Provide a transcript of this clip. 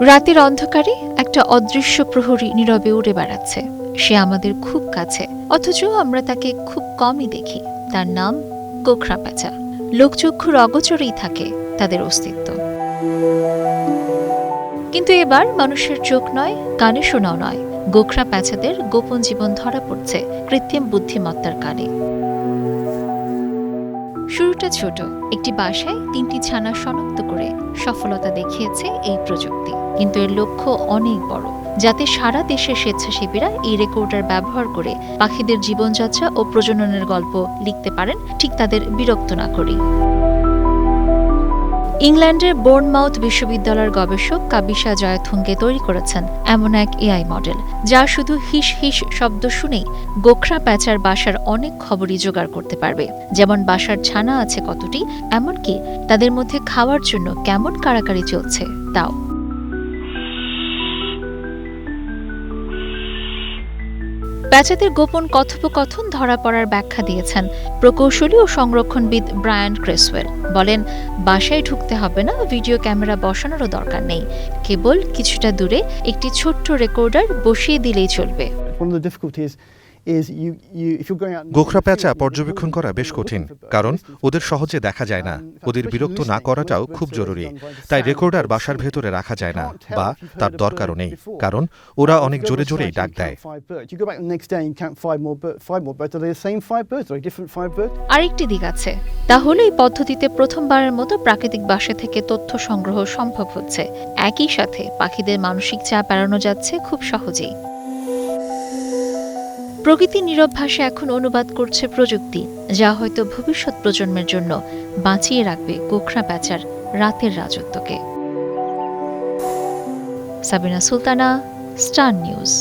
রাতের অন্ধকারে একটা অদৃশ্য প্রহরী নীরবে উড়ে বেড়াচ্ছে। সে আমাদের খুব কাছে, অথচ আমরা তাকে খুব কমই দেখি। তার নাম গোখরা প্যাঁচা। লোকচক্ষুর অগোচরেই থাকে তাদের অস্তিত্ব। কিন্তু এবার মানুষের চোখ নয়, কানে শোনাও নয়, গোখরা প্যাঁচাদের গোপন জীবন ধরা পড়ছে কৃত্রিম বুদ্ধিমত্তার কানে। শুরুটা ছোট, একটি বাসায় ৩টি ছানা শনাক্ত করে সফলতা দেখিয়েছে এই প্রযুক্তি। কিন্তু এর লক্ষ্য অনেক বড়, যাতে সারা দেশের স্বেচ্ছাসেবীরা এই রেকর্ডার ব্যবহার করে পাখিদের জীবনযাত্রা ও প্রজননের গল্প লিখতে পারেন, ঠিক তাদের বিরক্ত না করেই। ইংল্যান্ডের বোর্নমাউথ বিশ্ববিদ্যালয়ের গবেষক কাবিশা জয়থুঙ্গে তৈরি করেছেন এমন এক এআই মডেল, যা শুধু হিস হিস শব্দ শুনেই গোখরা প্যাঁচার বাসার অনেক খবরই জোগাড় করতে পারবে। যেমন বাসার ছানা আছে কতটি, এমনকি তাদের মধ্যে খাওয়ার জন্য কেমন কাড়াকাড়ি চলছে তাও। প্যাঁচাদের গোপন কথোপকথন ধরা পড়ার ব্যাখ্যা দিয়েছেন প্রকৌশলী ও সংরক্ষণবিদ ব্রায়ান ক্রেসওয়েল। বলেন, বাসায় ঢুকতে হবে না, ভিডিও ক্যামেরা বসানোরও দরকার নেই, কেবল কিছুটা দূরে একটি ছোট্ট রেকর্ডার বসিয়ে দিলেই চলবে। গোখরা প্যাঁচা পর্যবেক্ষণ করা বেশ কঠিন, কারণ ওদের সহজে দেখা যায় না। ওদের বিরক্ত না করাটাও খুব জরুরি। তাই রেকর্ডার বাসার ভেতরে রাখা যায় না, বা তার দরকারও নেই, কারণ ওরা অনেক জোরে জোরেই ডাক দেয়। আরেকটি দিক আছে, তাহলে এই পদ্ধতিতে প্রথমবারের মতো প্রাকৃতিক বাসা থেকে তথ্য সংগ্রহ সম্ভব হচ্ছে। একই সাথে পাখিদের মানসিক চাপ এড়ানো যাচ্ছে খুব সহজেই। প্রকৃতি নীরব ভাষা এখন অনুবাদ করছে প্রযুক্তি, যা হয়তো ভবিষ্যৎ প্রজন্মের জন্য বাঁচিয়ে রাখবে গোখরা প্যাঁচার রাতের রাজত্বকে। Sabina Sultana, Star news.